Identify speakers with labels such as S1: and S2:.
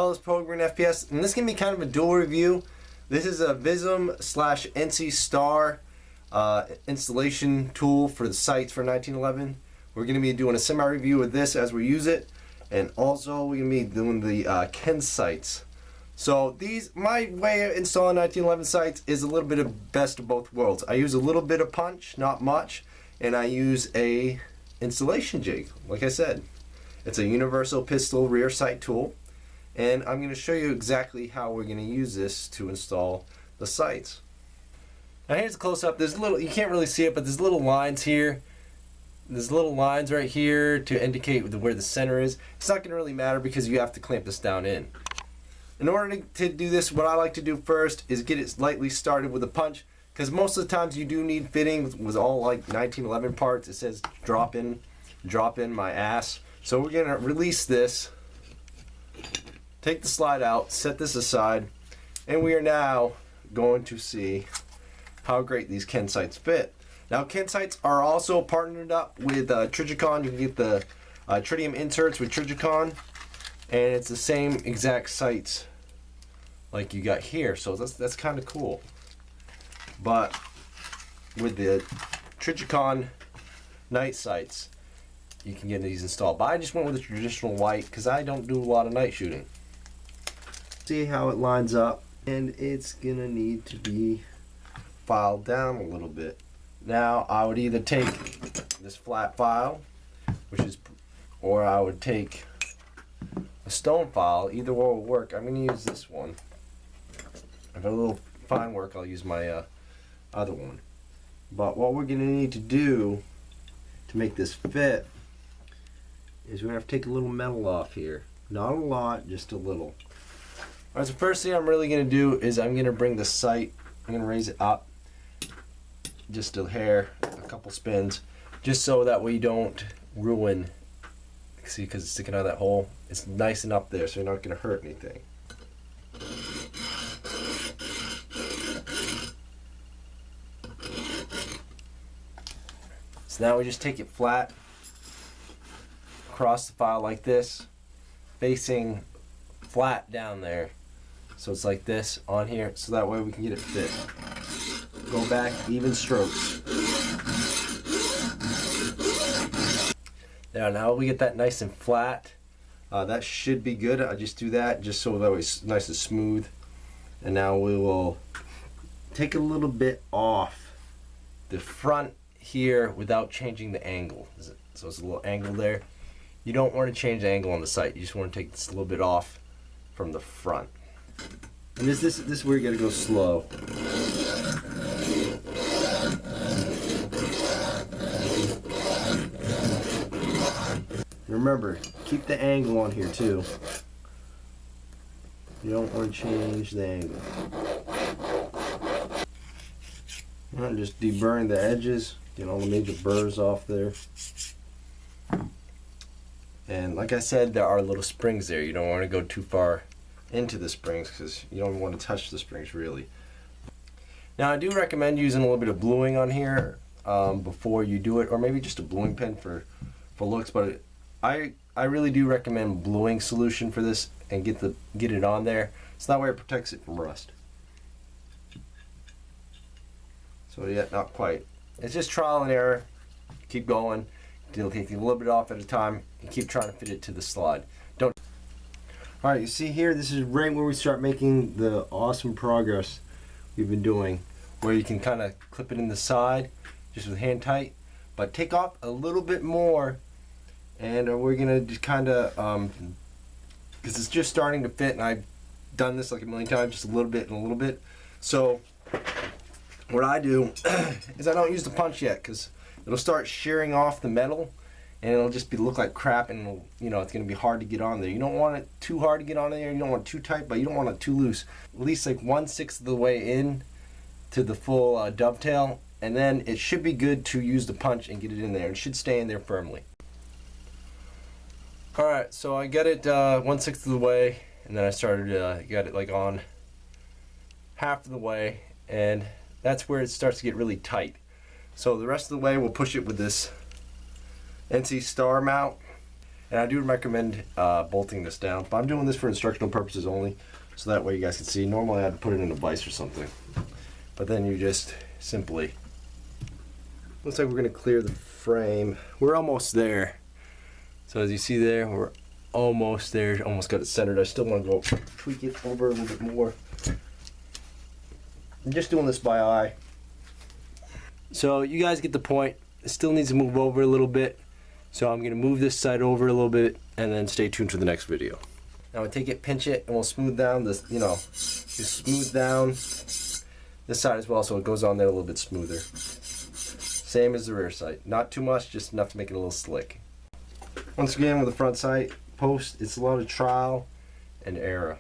S1: channel is POGMarineFPS, and this can be kind of a dual review. This is a Vism/NC Star installation tool for the sights for 1911. We're going to be doing a semi-review of this as we use it, and also we're going to be doing the Ken sights. So my way of installing 1911 sights is a little bit of best of both worlds. I use a little bit of punch, not much, and I use a installation jig. Like I said, it's a universal pistol rear sight tool, and I'm going to show you exactly how we're going to use this to install the sights. Now here's a close-up. There's you can't really see it, but there's little lines here. There's little lines right here to indicate where the center is. It's not going to really matter because you have to clamp this down in. In order to do this, what I like to do first is get it lightly started with a punch, because most of the times you do need fitting with all like 1911 parts. It says drop in my ass. So we're going to release this, take the slide out, set this aside, and we are now going to see how great these Ken sights fit. Now Ken sights are also partnered up with Trijicon. You can get the tritium inserts with Trijicon, and it's the same exact sights like you got here, so that's kind of cool. But with the Trijicon night sights, you can get these installed. But I just went with the traditional white because I don't do a lot of night shooting. See how it lines up, and it's gonna need to be filed down a little bit. Now I would either take this flat file, or I would take a stone file. Either one will work. I'm going to use this one. If a little fine work, I'll use my other one. But what we're going to need to do to make this fit is we're going to have to take a little metal off here. Not a lot, just a little. Alright, so first thing I'm really going to do is I'm going to bring the sight, I'm going to raise it up just a hair, a couple spins, just so that we don't ruin. See, because it's sticking out of that hole, it's nice and up there, so you're not going to hurt anything. So now we just take it flat across the file like this, facing flat down there. So it's like this on here, so that way we can get it fit. Go back, even strokes. Now we get that nice and flat. That should be good. I just do that just so that it's nice and smooth. And now we will take a little bit off the front here without changing the angle. So it's a little angle there. You don't want to change the angle on the sight. You just want to take this a little bit off from the front. And this is where you got to go slow. Remember, keep the angle on here too. You don't want to change the angle. And just deburring the edges, get all the major burrs off there. And like I said, there are little springs there. You don't want to go too far into the springs because you don't want to touch the springs really. Now I do recommend using a little bit of bluing on here before you do it, or maybe just a bluing pen for looks, but I really do recommend bluing solution for this and get it on there, so that way it protects it from rust. So yeah, not quite. It's just trial and error. Keep going. It'll take you a little bit off at a time and keep trying to fit it to the slide. Don't. All right, you see here, this is right where we start making the awesome progress we've been doing, where you can kind of clip it in the side just with hand tight, but take off a little bit more. And we're gonna just kind of, because it's just starting to fit, and I've done this like a million times, just a little bit and a little bit. So what I do is I don't use the punch yet, because it'll start shearing off the metal, and it'll just look like crap, and it's gonna be hard to get on there. You don't want it too hard to get on there. You don't want it too tight, but you don't want it too loose. At least like 1/6 of the way in to the full dovetail, and then it should be good to use the punch and get it in there. It should stay in there firmly. Alright, so I got it 1/6 of the way, and then I started got it like on half of the way, and that's where it starts to get really tight. So the rest of the way we'll push it with this NC Star mount, And I do recommend bolting this down, but I'm doing this for instructional purposes only, so that way you guys can see. Normally I'd put it in a vise or something, but then you just simply, looks like we're going to clear the frame. We're almost there. So as you see there, we're almost there, almost got it centered. I still want to go tweak it over a little bit more. I'm just doing this by eye. So you guys get the point. It still needs to move over a little bit. So I'm going to move this side over a little bit and then stay tuned for the next video. Now we take it, pinch it, and we'll smooth down this, just smooth down this side as well so it goes on there a little bit smoother. Same as the rear sight. Not too much, just enough to make it a little slick. Once again with the front sight post, it's a lot of trial and error.